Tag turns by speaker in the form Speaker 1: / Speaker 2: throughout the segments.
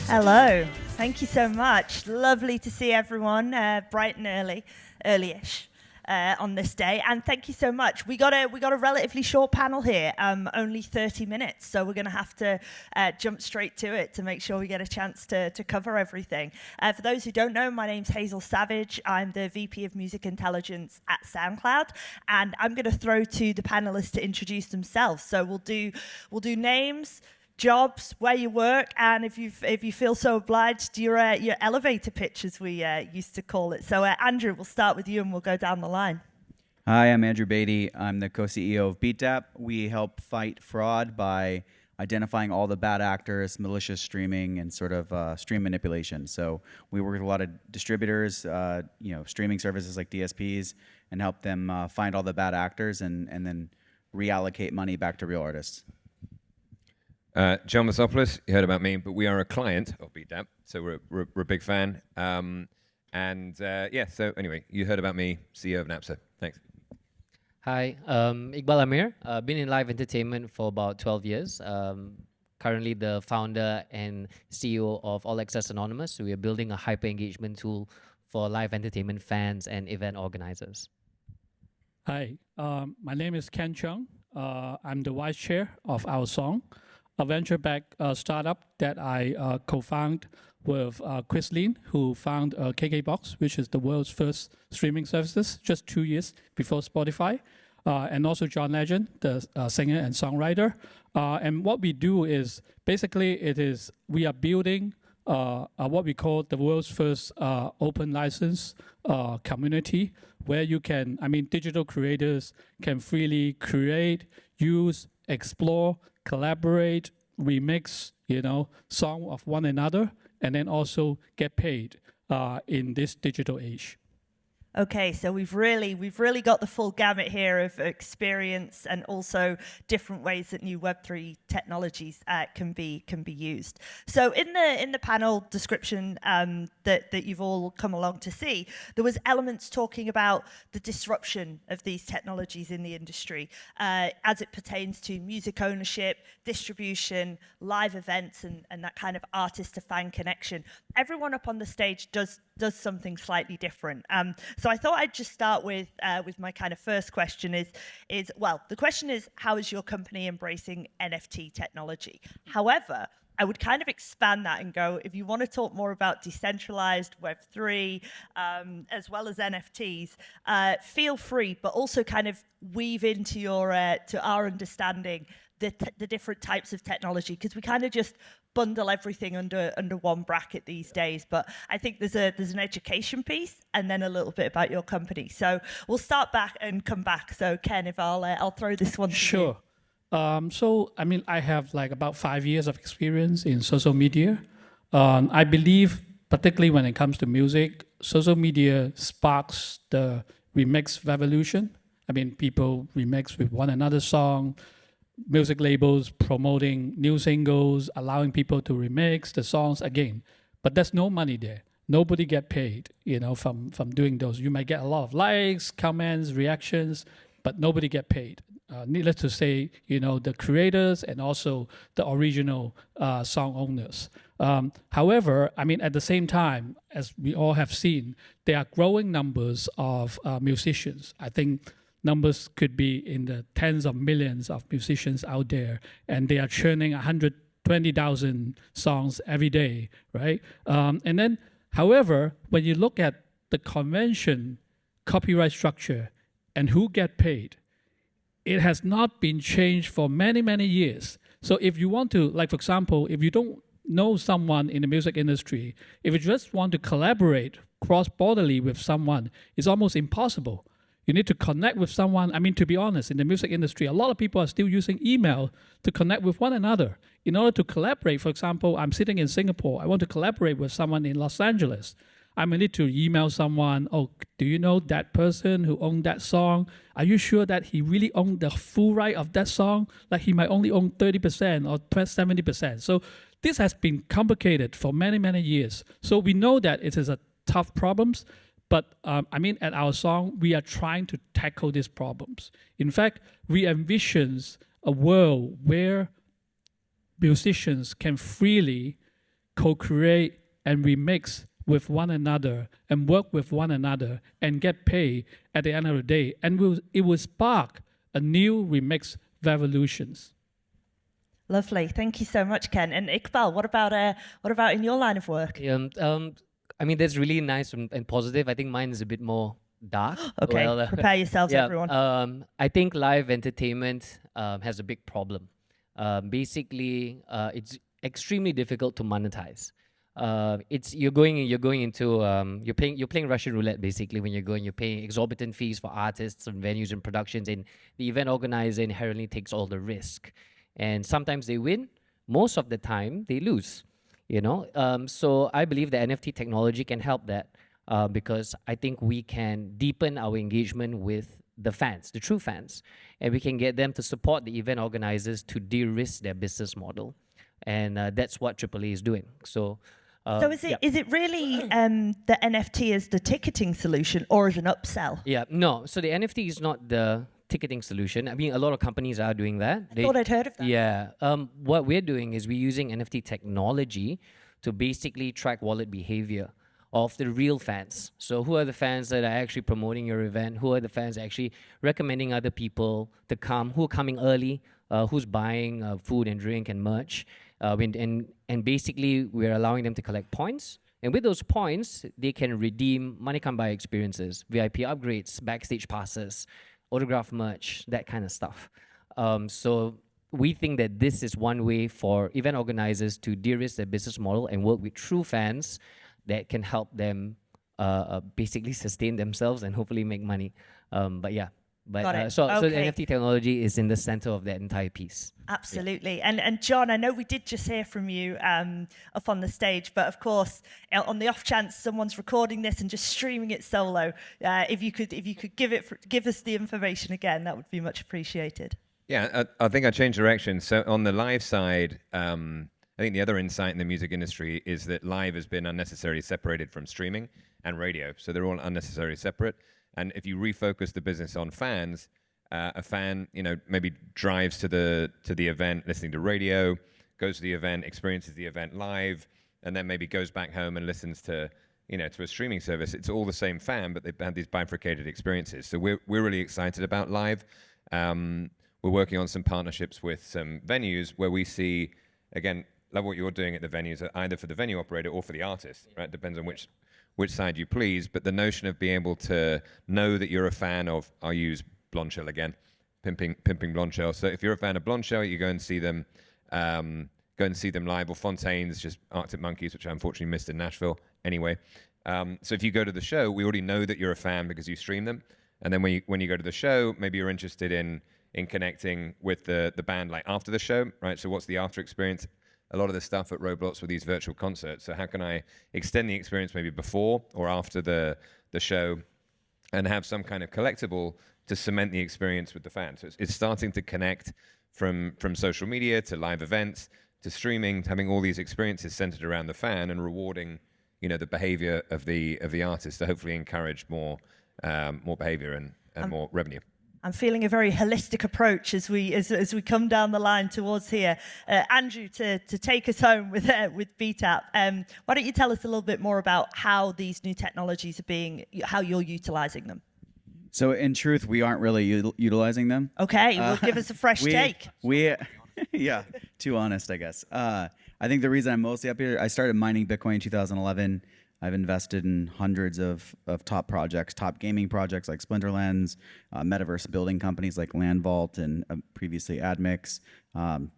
Speaker 1: Hello. Thank you so much. Lovely to see everyone bright and early-ish on this day. And thank you so much. We got a relatively short panel here, only 30 minutes. So we're going to have to jump straight to it to make sure we get a chance to cover everything. For those who don't know, my name's Hazel Savage. I'm the VP of Music Intelligence at SoundCloud, and I'm going to throw to the panelists to introduce themselves. So we'll do names, jobs, where you work, and if you feel so obliged, your elevator pitch, as we used to call it. So Andrew, we'll start with you and we'll go down the line.
Speaker 2: Hi, I'm Andrew Beatty. I'm the co-CEO of BeatDap. We help fight fraud by identifying all the bad actors, malicious streaming, and sort of stream manipulation. So we work with a lot of distributors, streaming services like DSPs, and help them find all the bad actors and then reallocate money back to real artists.
Speaker 3: John Masopoulos, you heard about me, but we are a client of BeatDap, so we're a big fan. So anyway, you heard about me, CEO of Napster. Thanks.
Speaker 4: Hi, Iqbal Amir. Been in live entertainment for about 12 years. Currently the founder and CEO of All Access Anonymous. So we are building a hyper engagement tool for live entertainment fans and event organizers.
Speaker 5: Hi, my name is Ken Chung. I'm the vice chair of Our Song, a venture-backed startup that I co-found with Chris Lin, who found KKBox, which is the world's first streaming services, just 2 years before Spotify, and also John Legend, the singer and songwriter. And what we do is, basically, we are building what we call the world's first open license community, where digital creators can freely create, use, explore, collaborate, remix, song of one another, and then also get paid in this digital age.
Speaker 1: Okay, so we've really got the full gamut here of experience and also different ways that new Web3 technologies can be used. So in the panel description that you've all come along to see, there was elements talking about the disruption of these technologies in the industry as it pertains to music ownership, distribution, live events, and that kind of artist-to-fan connection. Everyone up on the stage does something slightly different. So I thought I'd just start with my kind of first question the question is, how is your company embracing NFT technology? However, I would kind of expand that and go, if you want to talk more about decentralized Web3, as well as NFTs, feel free, but also kind of weave into to our understanding the different types of technology, because we kind of just bundle everything under one bracket these days. But I think there's an education piece and then a little bit about your company. So we'll start back and come back. So Ken, if I'll throw this one to you.
Speaker 5: Sure. I have about 5 years of experience in social media. I believe, particularly when it comes to music, social media sparks the remix revolution. People remix with one another's song, music labels promoting new singles, allowing people to remix the songs again. But there's no money there. Nobody get paid, from doing those. You might get a lot of likes, comments, reactions, but nobody get paid. Needless to say, the creators and also the original song owners. However, at the same time, as we all have seen, there are growing numbers of musicians. I think numbers could be in the tens of millions of musicians out there, and they are churning 120,000 songs every day, right? However, when you look at the convention copyright structure and who get paid, it has not been changed for many, many years. So if you want to, for example, if you don't know someone in the music industry, if you just want to collaborate cross-borderly with someone, it's almost impossible. You need to connect with someone. To be honest, in the music industry, a lot of people are still using email to connect with one another. In order to collaborate, for example, I'm sitting in Singapore. I want to collaborate with someone in Los Angeles. I may need to email someone, do you know that person who owned that song? Are you sure that he really owned the full right of that song? He might only own 30% or 70%. So this has been complicated for many, many years. So we know that it is a tough problem. But at Our Song, we are trying to tackle these problems. In fact, we envision a world where musicians can freely co-create and remix with one another and work with one another and get paid at the end of the day. And it will spark a new remix revolutions.
Speaker 1: Lovely. Thank you so much, Ken. And Iqbal, what about in your line of work?
Speaker 4: I mean, that's really nice and positive. I think mine is a bit more dark.
Speaker 1: Okay, prepare yourselves, everyone.
Speaker 4: I think live entertainment has a big problem. Basically, it's extremely difficult to monetize. You're playing Russian roulette basically when you're paying exorbitant fees for artists and venues and productions, and the event organizer inherently takes all the risk. And sometimes they win, most of the time they lose. So I believe the NFT technology can help that because I think we can deepen our engagement with the fans, the true fans, and we can get them to support the event organizers to de-risk their business model. And that's what AAA is doing. So
Speaker 1: is it really the NFT as the ticketing solution or as an upsell?
Speaker 4: Yeah, no. So the NFT is not the ticketing solution. I mean, a lot of companies are doing that.
Speaker 1: I thought I'd heard of that.
Speaker 4: Yeah. What we're doing is we're using NFT technology to basically track wallet behavior of the real fans. So who are the fans that are actually promoting your event? Who are the fans actually recommending other people to come? Who are coming early? Who's buying food and drink and merch? And basically, we're allowing them to collect points. And with those points, they can redeem money can buy experiences, VIP upgrades, backstage passes, autograph merch, that kind of stuff. So we think that this is one way for event organizers to de-risk their business model and work with true fans that can help them basically sustain themselves and hopefully make money. So the NFT technology is in the center of that entire piece.
Speaker 1: Absolutely. Yeah. And John, I know we did just hear from you up on the stage, but of course, on the off chance someone's recording this and just streaming it solo, if you could give us the information again, that would be much appreciated.
Speaker 3: Yeah, I think I changed direction. So on the live side, I think the other insight in the music industry is that live has been unnecessarily separated from streaming and radio. So they're all unnecessarily separate. And if you refocus the business on fans, a fan, maybe drives to the event, listening to radio, goes to the event, experiences the event live, and then maybe goes back home and listens to a streaming service. It's all the same fan, but they've had these bifurcated experiences. So we're really excited about live. We're working on some partnerships with some venues where we see, again, love what you're doing at the venues, either for the venue operator or for the artist, right? Depends on which side you please, but the notion of being able to know that you're a fan of, I'll use Blondshell again, pimping Blondshell. So if you're a fan of Blondshell, you go and see them live, or Fontaine's, just Arctic Monkeys, which I unfortunately missed in Nashville anyway. So if you go to the show, we already know that you're a fan because you stream them. And then when you go to the show, maybe you're interested in connecting with the band like after the show, right? So what's the after experience? A lot of the stuff at Roblox with these virtual concerts. So how can I extend the experience maybe before or after the show and have some kind of collectible to cement the experience with the fans? So it's starting to connect from social media to live events to streaming, to having all these experiences centered around the fan and rewarding, the behavior of the artist to hopefully encourage more behavior and more revenue.
Speaker 1: I'm feeling a very holistic approach as we come down the line towards here. Andrew, to take us home with BTAP, why don't you tell us a little bit more about how these new technologies how you're utilizing them?
Speaker 2: So in truth, we aren't really utilizing them.
Speaker 1: Okay, well, give us a fresh take.
Speaker 2: Yeah, too honest, I guess. I think the reason I'm mostly up here, I started mining Bitcoin in 2011. I've invested in hundreds of top projects, top gaming projects like Splinterlands, metaverse building companies like Landvault and previously Admix,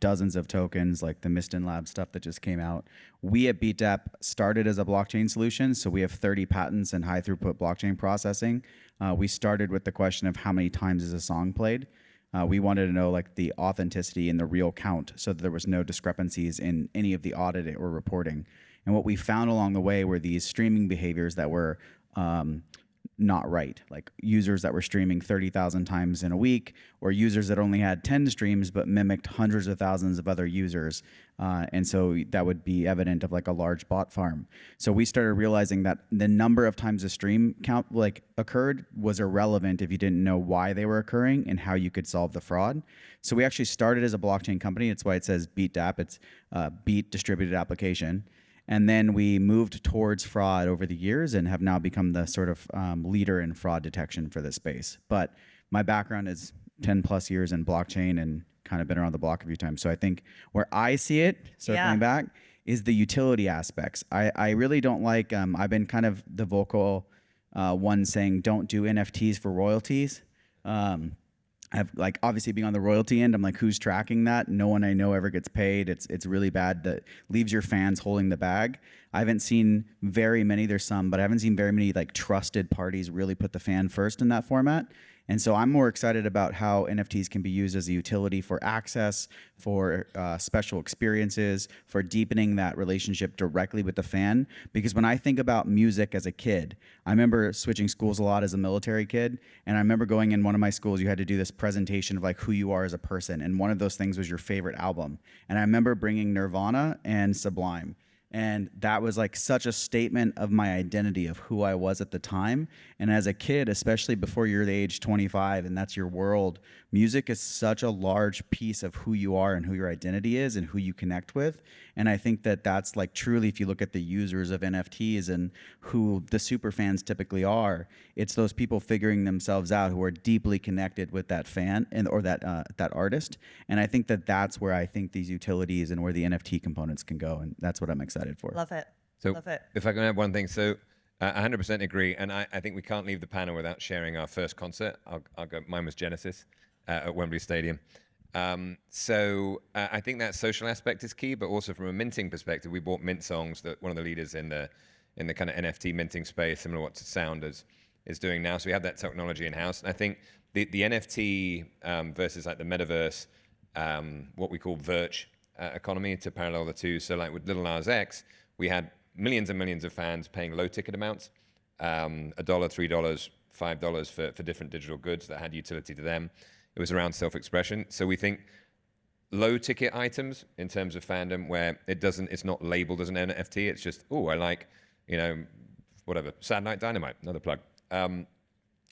Speaker 2: dozens of tokens like the Mistin Lab stuff that just came out. We at BTAP started as a blockchain solution, so we have 30 patents in high throughput blockchain processing. We started with the question of how many times is a song played. We wanted to know like the authenticity and the real count so that there was no discrepancies in any of the audit or reporting. And what we found along the way were these streaming behaviors that were not right, like users that were streaming 30,000 times in a week, or users that only had 10 streams but mimicked hundreds of thousands of other users. And so that would be evident of like a large bot farm. So we started realizing that the number of times a stream count occurred was irrelevant if you didn't know why they were occurring and how you could solve the fraud. So we actually started as a blockchain company. That's why it says BeatDApp. It's Beat Distributed Application. And then we moved towards fraud over the years and have now become the sort of leader in fraud detection for this space. But my background is 10 plus years in blockchain and kind of been around the block a few times. So I think where I see it, circling back, is the utility aspects. I really don't like, I've been kind of the vocal one saying don't do NFTs for royalties. I've like obviously being on the royalty end, I'm like, who's tracking that? No one I know ever gets paid. It's really bad. That leaves your fans holding the bag. I haven't seen very many, there's some, but I haven't seen very many like trusted parties really put the fan first in that format. And so I'm more excited about how NFTs can be used as a utility for access, for special experiences, for deepening that relationship directly with the fan. Because when I think about music as a kid, I remember switching schools a lot as a military kid. And I remember going in one of my schools, you had to do this presentation of like who you are as a person. And one of those things was your favorite album. And I remember bringing Nirvana and Sublime. And that was like such a statement of my identity of who I was at the time. And as a kid, especially before you're the age 25 and that's your world, music is such a large piece of who you are and who your identity is and who you connect with. And I think that that's like truly, if you look at the users of NFTs and who the super fans typically are, it's those people figuring themselves out who are deeply connected with that fan and or that artist. And I think that that's where I think these utilities and where the NFT components can go. And that's what I'm excited for.
Speaker 1: Love it.
Speaker 3: So
Speaker 1: Love it.
Speaker 3: if I can add one thing, so I 100% agree, and I think we can't leave the panel without sharing our first concert. I'll go. Mine was Genesis at Wembley Stadium. I think that social aspect is key, but also from a minting perspective, we bought mint songs that one of the leaders in the kind of NFT minting space, similar to what Sound is doing now. So we have that technology in house, and I think the NFT versus like the metaverse, what we call virtual economy, to parallel the two. So like with Lil Nas X, we had millions and millions of fans paying low ticket amounts, $1, $3, $5 for different digital goods that had utility to them. It was around self-expression. So we think low ticket items in terms of fandom where it's not labeled as an NFT. It's just, oh, I like, whatever, Sad Night Dynamite, another plug. And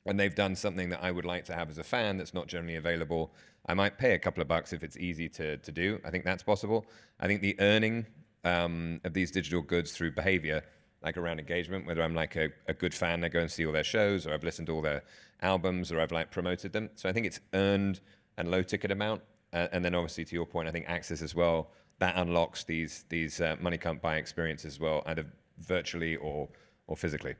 Speaker 3: they've done something that I would like to have as a fan that's not generally available. I might pay a couple of bucks if it's easy to do. I think that's possible. I think the earning of these digital goods through behavior, like around engagement, whether I'm like a good fan, I go and see all their shows, or I've listened to all their albums, or I've like promoted them. So I think it's earned and low ticket amount. And then obviously to your point, I think access as well, that unlocks these money can't buy experiences as well, either virtually or physically.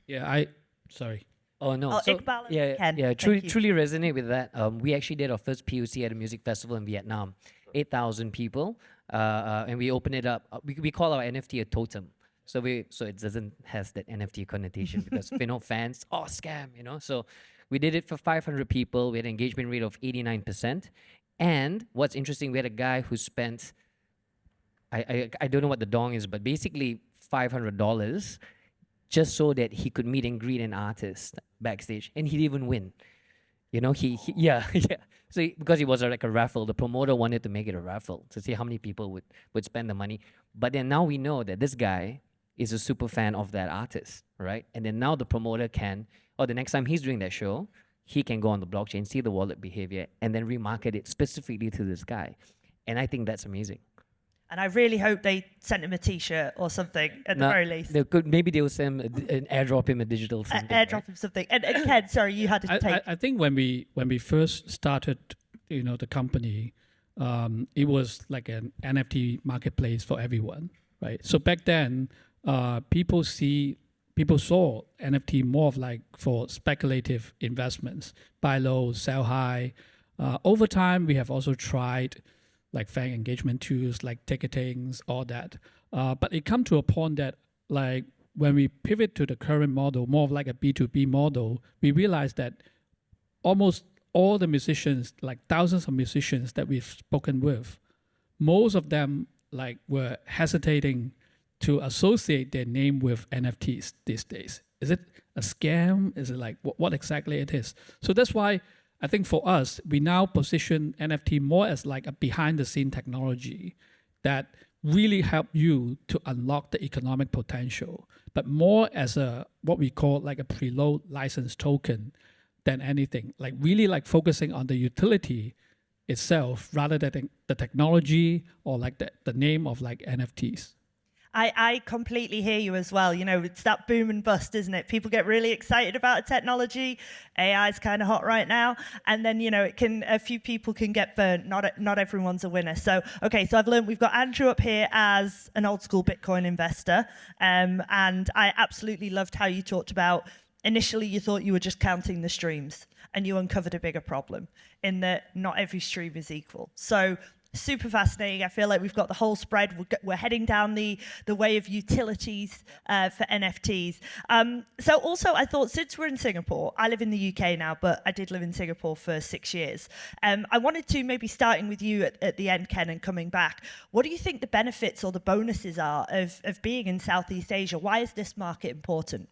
Speaker 5: Yeah, sorry.
Speaker 4: Oh no!
Speaker 1: Oh,
Speaker 4: So,
Speaker 1: Iqbal and
Speaker 4: yeah,
Speaker 1: Ken,
Speaker 4: yeah.
Speaker 1: thank
Speaker 4: Truly,
Speaker 1: you.
Speaker 4: truly resonate with that. We actually did our first POC at a music festival in Vietnam, 8,000 people, and we opened it up. We call our NFT a totem. So it doesn't has that NFT connotation because fans, scam, So we did it for 500 people. We had an engagement rate of 89%. And what's interesting, we had a guy who spent, I don't know what the dong is, but basically $500 just so that he could meet and greet an artist backstage, and he didn't even win. Yeah. So because it was like a raffle, the promoter wanted to make it a raffle to see how many people would spend the money. But then now we know that this guy is a super fan of that artist, right? And then now the promoter the next time he's doing that show, he can go on the blockchain, see the wallet behavior, and then remarket it specifically to this guy. And I think that's amazing.
Speaker 1: And I really hope they sent him a T-shirt or something at the very least.
Speaker 4: Maybe they'll send an airdrop him a digital something.
Speaker 1: Airdrop him something. And Ken, sorry, you had to take.
Speaker 5: I think when we first started, the company, it was like an NFT marketplace for everyone, right? So back then, people saw NFT more of like for speculative investments, buy low, sell high. Over time, we have also tried like fan engagement tools, like ticketings, all that. But it come to a point that like when we pivot to the current model, more of like a B2B model, we realized that almost all the musicians, like thousands of musicians that we've spoken with, most of them like were hesitating to associate their name with NFTs these days. Is it a scam? Is it like what exactly it is? So that's why I think for us, we now position NFT more as like a behind the scene technology that really help you to unlock the economic potential, but more as a what we call like a preload license token than anything, like really like focusing on the utility itself rather than the technology or like the name of like NFTs.
Speaker 1: I completely hear you as well. You know, it's that boom and bust, isn't it? People get really excited about a technology. AI is kind of hot right now. And then, you know, a few people can get burnt. Not everyone's a winner. So, okay, so I've learned we've got Andrew up here as an old school Bitcoin investor. And I absolutely loved how you talked about initially you thought you were just counting the streams and you uncovered a bigger problem in that not every stream is equal. So super fascinating. I feel like we've got the whole spread. We're heading down the way of utilities for NFTs. So also I thought, since we're in Singapore, I live in the UK now, but I did live in Singapore for 6 years. I wanted to maybe starting with you at the end, Ken, and coming back. What do you think the benefits or the bonuses are of being in Southeast Asia? Why is this market important?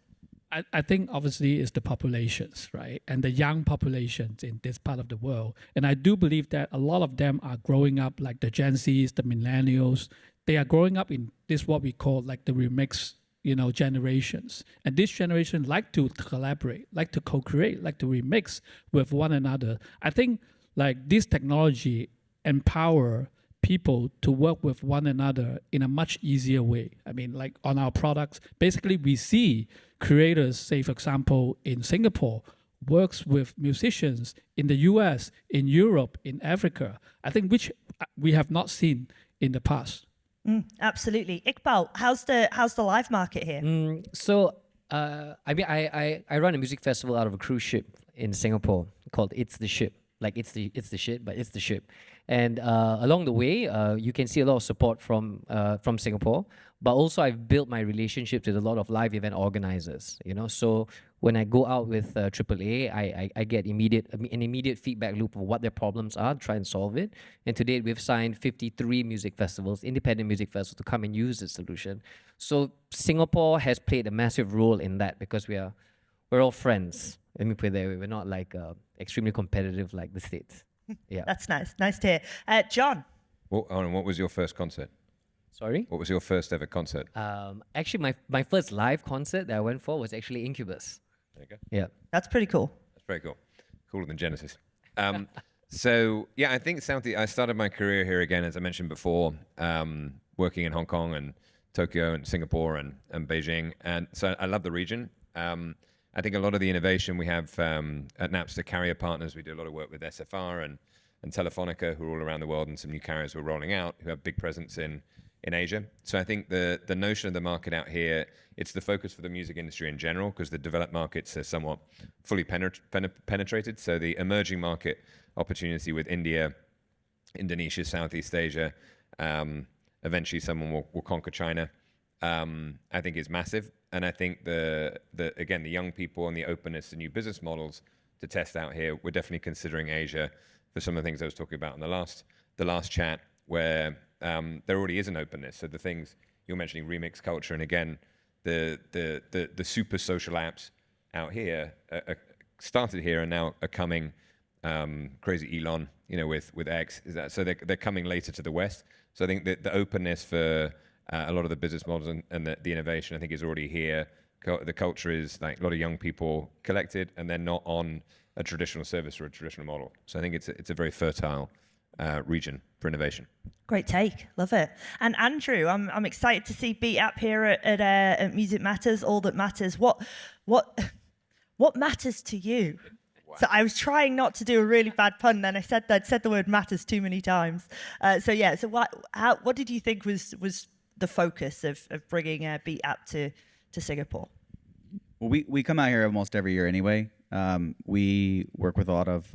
Speaker 5: I think obviously it's the populations, right? And the young populations in this part of the world. And I do believe that a lot of them are growing up like the Gen Zs, the millennials. They are growing up in this what we call like the remix, generations. And this generation like to collaborate, like to co-create, like to remix with one another. I think like this technology empower people to work with one another in a much easier way. I mean, like on our products, basically we see creators, say for example, in Singapore, works with musicians in the US, in Europe, in Africa, I think which we have not seen in the past.
Speaker 1: Absolutely. Iqbal, how's the live market here?
Speaker 4: I mean, I run a music festival out of a cruise ship in Singapore called It's the Ship. Like it's the shit, but it's the ship. And along the way, you can see a lot of support from Singapore. But also, I've built my relationships with a lot of live event organizers. So when I go out with AAA, I get an immediate feedback loop of what their problems are, try and solve it. And to date, we've signed 53 music festivals, independent music festivals, to come and use this solution. So Singapore has played a massive role in that because we're all friends. Let me put it that way. We're not like extremely competitive like the States. Yeah.
Speaker 1: That's nice. Nice to hear. John.
Speaker 3: Well, Aaron, what was your first concert?
Speaker 4: Sorry?
Speaker 3: What was your first ever concert?
Speaker 4: Actually, my first live concert that I went for was actually Incubus.
Speaker 3: There you go.
Speaker 4: Yeah.
Speaker 1: That's pretty cool.
Speaker 3: That's very cool. Cooler than Genesis. So, yeah, I think I started my career here again, as I mentioned before, working in Hong Kong and Tokyo and Singapore and Beijing. And so I love the region. I think a lot of the innovation we have at Napster carrier partners, we do a lot of work with SFR and Telefonica, who are all around the world, and some new carriers we're rolling out who have big presence in Asia. So I think the notion of the market out here, it's the focus for the music industry in general, because the developed markets are somewhat fully penetrated. So the emerging market opportunity with India, Indonesia, Southeast Asia, eventually someone will conquer China, I think is massive. And I think the young people and the openness to new business models to test out here, we're definitely considering Asia for some of the things I was talking about in the last chat, where there already is an openness. So the things you're mentioning, remix culture, and again, the super social apps out here started here and now are coming. Crazy Elon, with X, so they're coming later to the West. So I think that the openness for a lot of the business models and the innovation, I think, is already here. The culture is like a lot of young people collected, and they're not on a traditional service or a traditional model. So I think it's a very fertile region for innovation.
Speaker 1: Great take, love it. And Andrew, I'm excited to see Beat App here at Music Matters. All that matters. What matters to you? Wow. So I was trying not to do a really bad pun, then I'd said the word matters too many times. So what did you think was the focus of bringing Beat App to Singapore?
Speaker 2: Well, we come out here almost every year anyway. We work with a lot of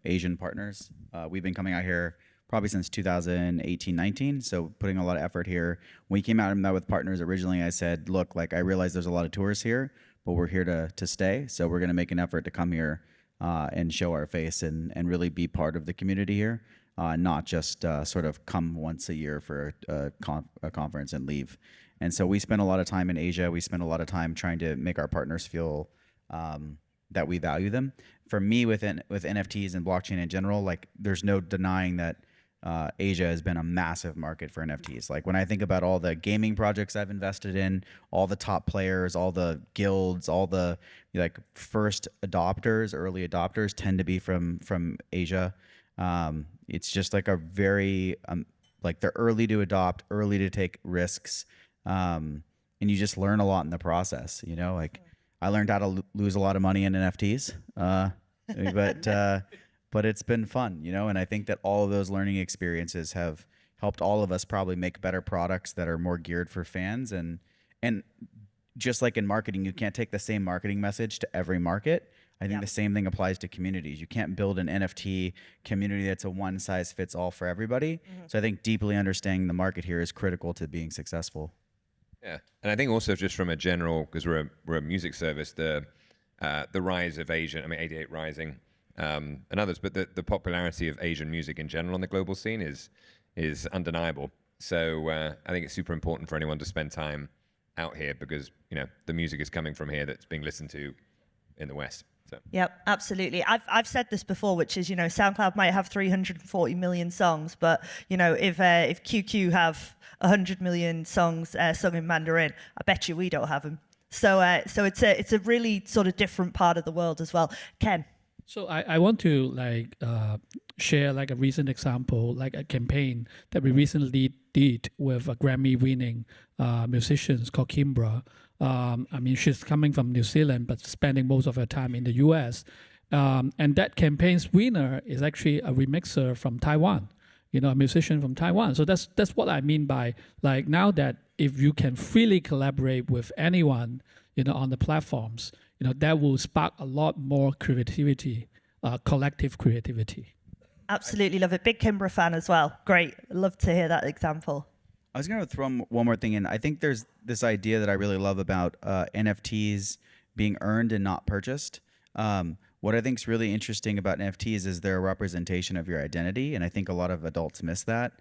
Speaker 2: Asian partners. We've been coming out here probably since 2018-19, so putting a lot of effort here. When we came out and met with partners originally, I said, look, like I realize there's a lot of tourists here, but we're here to stay, so we're going to make an effort to come here and show our face and really be part of the community here, not just sort of come once a year for a conference and leave. And so we spend a lot of time in Asia. We spend a lot of time trying to make our partners feel that we value them. For me, with NFTs and blockchain in general, like there's no denying that Asia has been a massive market for NFTs. Like when I think about all the gaming projects I've invested in, all the top players, all the guilds, all the like first adopters, early adopters tend to be from Asia. It's just like a very like they're early to adopt, early to take risks. and you just learn a lot in the process. You know, like I learned how to lose a lot of money in NFTs, but it's been fun. You know, and I think that all of those learning experiences have helped all of us probably make better products that are more geared for fans. And just like in marketing, you can't take the same marketing message to every market. I think the same thing applies to communities. You can't build an NFT community that's a one size fits all for everybody. So I think deeply understanding the market here is critical to being successful.
Speaker 3: Yeah, and I think also just from a general, because we're a music service, the rise of Asian, I mean 88 Rising, and others, but the popularity of Asian music in general on the global scene is undeniable. So I think it's super important for anyone to spend time out here because the music is coming from here that's being listened to in the West. So.
Speaker 1: Yep, absolutely. I've said this before, which is SoundCloud might have 340 million songs, but if QQ have 100 million songs sung in Mandarin, I bet you we don't have them. So it's a really sort of different part of the world as well. Ken.
Speaker 5: So I want to share a recent example, like a campaign that we recently did with a Grammy-winning musician called Kimbra. I mean, she's coming from New Zealand, but spending most of her time in the US. And that campaign's winner is actually a remixer from Taiwan, a musician from Taiwan. So that's what I mean by now that if you can freely collaborate with anyone, on the platforms, that will spark a lot more creativity, collective creativity.
Speaker 1: Absolutely love it. Big Kimbra fan as well. Great. Love to hear that example.
Speaker 2: I was going to throw one more thing in. I think there's this idea that I really love about NFTs being earned and not purchased. What I think is really interesting about NFTs is they're a representation of your identity, and I think a lot of adults miss that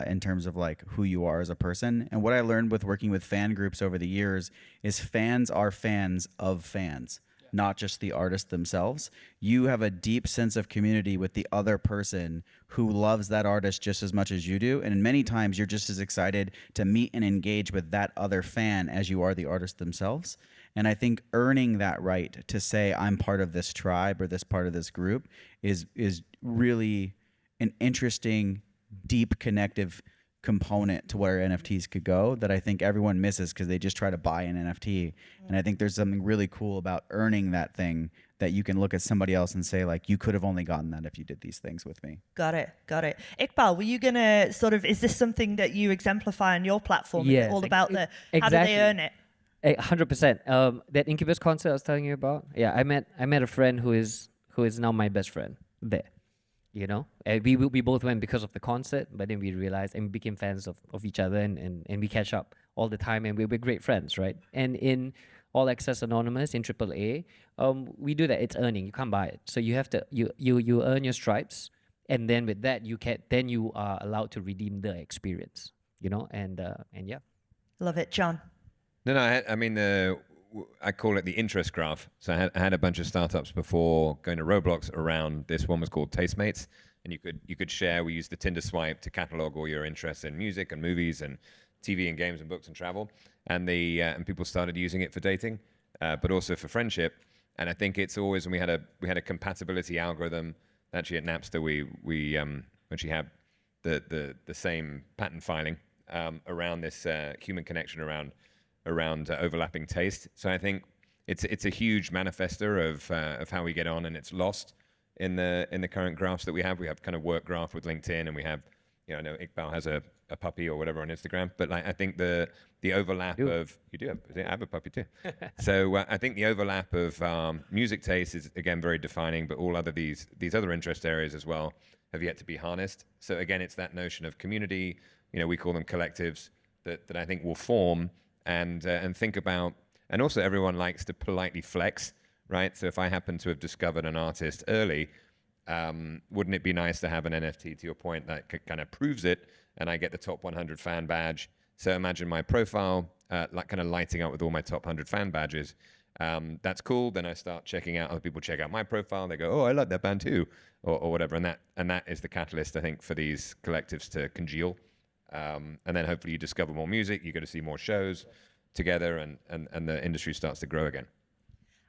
Speaker 2: in terms of who you are as a person. And what I learned with working with fan groups over the years is fans are fans of fans. Not just the artist themselves. You have a deep sense of community with the other person who loves that artist just as much as you do. And many times you're just as excited to meet and engage with that other fan as you are the artist themselves. And I think earning that right to say I'm part of this tribe or this part of this group is really an interesting, deep connective component to where NFTs could go that I think everyone misses because they just try to buy an NFT. And I think there's something really cool about earning that thing that you can look at somebody else and say you could have only gotten that if you did these things with me.
Speaker 1: Got it. Iqbal, were you going to is this something that you exemplify on your platform?
Speaker 4: Yes.
Speaker 1: Is it all about
Speaker 4: Exactly.
Speaker 1: How do they earn it?
Speaker 4: 100%. That Incubus concert I was telling you about. Yeah, I met a friend who is now my best friend there. And we both went because of the concert, but then we realized and we became fans of each other and we catch up all the time and we're great friends, right? And in All Access Anonymous in AAA, we do that. It's earning. You can't buy it. So you have to you earn your stripes, and then with that you are allowed to redeem the experience. And yeah.
Speaker 1: Love it, John.
Speaker 3: No, I mean I call it the interest graph. So I had a bunch of startups before going to Roblox around this. One was called Tastemates, and you could share. We used the Tinder swipe to catalog all your interests in music and movies and TV and games and books and travel. And and people started using it for dating, but also for friendship. And I think it's always when we had a compatibility algorithm. Actually, at Napster, we actually have the same patent filing around this human connection around overlapping taste. So I think it's a huge manifester of how we get on, and it's lost in the current graphs that we have. We have kind of work graph with LinkedIn, and we have I know Iqbal has a puppy or whatever on Instagram, but I think the overlap of you do I have a puppy too. So I think the overlap of music taste is again very defining, but all other these other interest areas as well have yet to be harnessed. So again, it's that notion of community. We call them collectives that I think will form. And think about, and also everyone likes to politely flex, right? So if I happen to have discovered an artist early, wouldn't it be nice to have an NFT, to your point, that kind of proves it, and I get the top 100 fan badge? So imagine my profile, kind of lighting up with all my top 100 fan badges. That's cool. Then I start checking out, other people check out my profile, they go, oh, I like that band too, or whatever. And that is the catalyst, I think, for these collectives to congeal. And then hopefully you discover more music, you go to see more shows together, and the industry starts to grow again.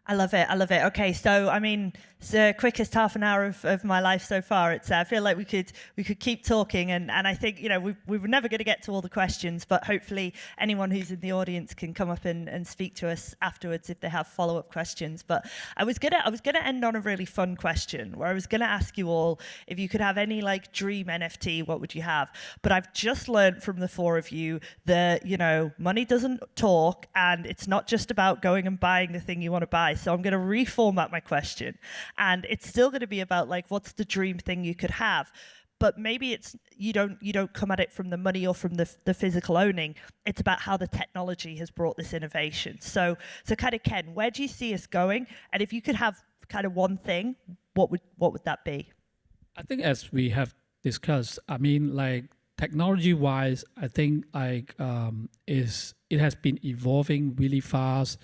Speaker 1: I love it. I love it. Okay, so I mean, it's the quickest half an hour of my life so far. It's I feel like we could keep talking, and I think we were never going to get to all the questions, but hopefully anyone who's in the audience can come up and speak to us afterwards if they have follow-up questions. But I was gonna end on a really fun question where I was gonna ask you all if you could have any like dream NFT, what would you have? But I've just learned from the four of you that money doesn't talk, and it's not just about going and buying the thing you want to buy. So I'm going to reformat my question, and it's still going to be about like, what's the dream thing you could have? But maybe it's you don't come at it from the money or from the physical owning. It's about how the technology has brought this innovation. So kind of, Ken, where do you see us going? And if you could have kind of one thing, what would that be?
Speaker 5: I think as we have discussed, I mean, like technology-wise, I think like it has been evolving really fast,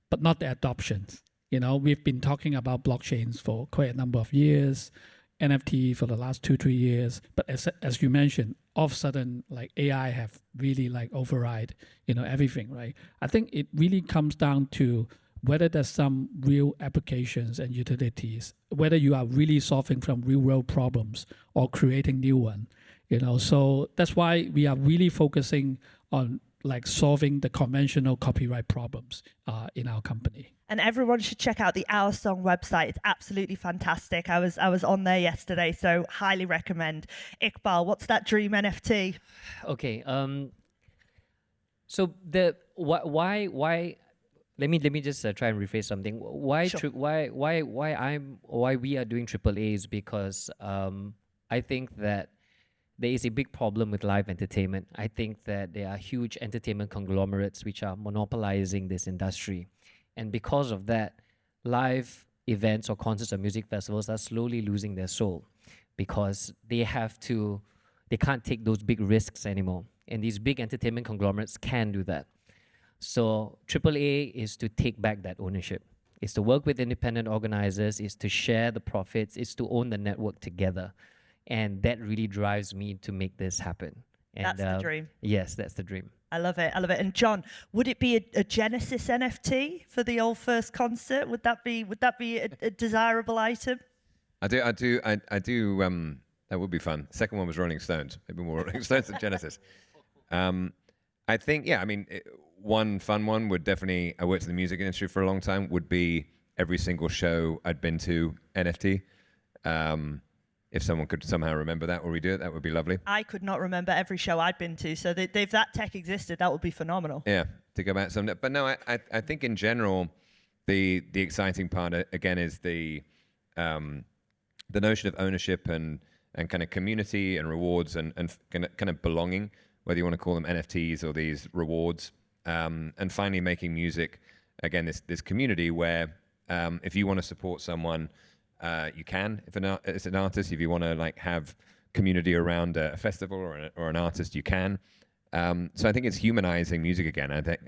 Speaker 5: but not the adoptions. We've been talking about blockchains for quite a number of years, NFT for the last 2-3 years. But as you mentioned, all of a sudden, like AI have really like override, everything, right? I think it really comes down to whether there's some real applications and utilities, whether you are really solving some real world problems or creating new one. So that's why we are really focusing on like solving the conventional copyright problems in our company.
Speaker 1: And everyone should check out the Our Song website. It's absolutely fantastic. I was on there yesterday, so highly recommend. Iqbal, what's that dream NFT?
Speaker 4: Okay. So the why? Let me just try and rephrase something. Why
Speaker 1: Sure.
Speaker 4: why we are doing AAA is because I think that there is a big problem with live entertainment. I think that there are huge entertainment conglomerates which are monopolizing this industry. And because of that, live events or concerts or music festivals are slowly losing their soul because they can't take those big risks anymore. And these big entertainment conglomerates can do that. So AAA is to take back that ownership. It's to work with independent organizers, it's to share the profits, it's to own the network together. And that really drives me to make this happen. And,
Speaker 1: That's the dream.
Speaker 4: Yes, that's the dream.
Speaker 1: I love it. I love it. And John, would it be a Genesis NFT for the old first concert? Would that be a desirable item?
Speaker 3: I do. That would be fun. Second one was Rolling Stones. Maybe more Rolling Stones than Genesis. I think, yeah. I mean, one fun one would definitely. I worked in the music industry for a long time. Would be every single show I'd been to NFT. If someone could somehow remember that or redo it, that would be lovely.
Speaker 1: I could not remember every show I'd been to, so if that tech existed, that would be phenomenal.
Speaker 3: Yeah, to go back some. But no, I think in general, the exciting part again is the notion of ownership and kind of community and rewards and kind of belonging, whether you want to call them NFTs or these rewards, and finally making music again this community where if you want to support someone. You can, if it's an artist, if you want to like have community around a festival or an artist, you can. So I think it's humanizing music again. I think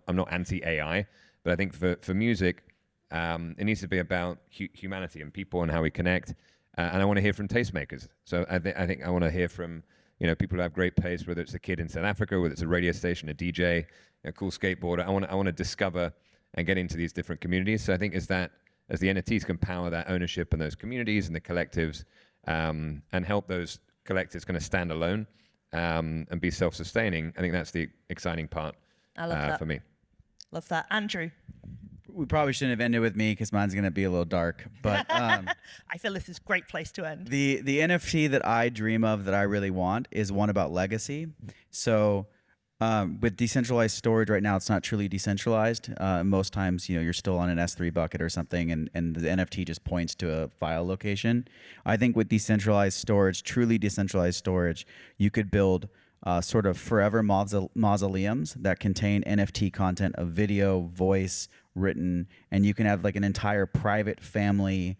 Speaker 3: I'm not anti-AI, but I think for music, it needs to be about humanity and people and how we connect. And I want to hear from tastemakers. So I think I want to hear from people who have great taste, whether it's a kid in South Africa, whether it's a radio station, a DJ, a cool skateboarder. I want to discover and get into these different communities. So I think as the NFTs can power that ownership and those communities and the collectives, and help those collectives kind of stand alone and be self-sustaining, I think that's the exciting part
Speaker 1: I love that.
Speaker 3: for me.
Speaker 1: Love that. Andrew?
Speaker 2: We probably shouldn't have ended with me because mine's going to be a little dark. But
Speaker 1: I feel this is a great place to end.
Speaker 2: the NFT that I dream of that I really want is one about legacy. So with decentralized storage right now, it's not truly decentralized. Most times, you're still on an S3 bucket or something, and the NFT just points to a file location. I think with decentralized storage, truly decentralized storage, you could build sort of forever mausoleums that contain NFT content of video, voice, written, and you can have like an entire private family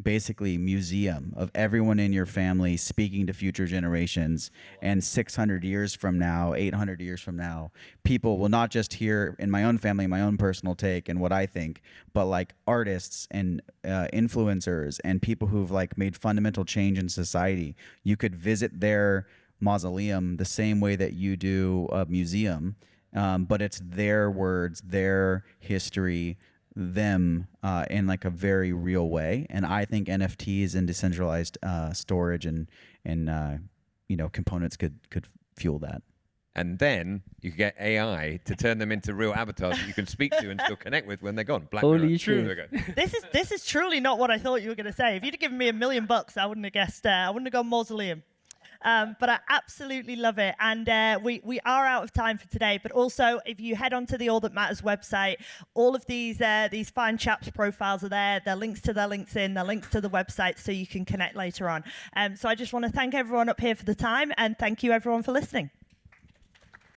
Speaker 2: basically museum of everyone in your family speaking to future generations. And 600 years from now, 800 years from now, people will not just hear in my own family, my own personal take and what I think, but like artists and influencers and people who've like made fundamental change in society. You could visit their mausoleum the same way that you do a museum. but it's their words, their history, them in like a very real way. And I think NFTs and decentralized storage and components could fuel that.
Speaker 3: And then you can get AI to turn them into real avatars that you can speak to and still connect with when they're gone. Black
Speaker 4: Holy
Speaker 3: Mirror.
Speaker 4: shit.
Speaker 3: There we go.
Speaker 1: This is truly not what I thought you were going to say. If you'd have given me $1 million, I wouldn't have guessed. I wouldn't have gone mausoleum. But I absolutely love it. And we are out of time for today. But also, if you head onto the All That Matters website, all of these fine chaps' profiles are there. Their links to their LinkedIn, their links to the website, so you can connect later on. So I just want to thank everyone up here for the time, and thank you everyone for listening.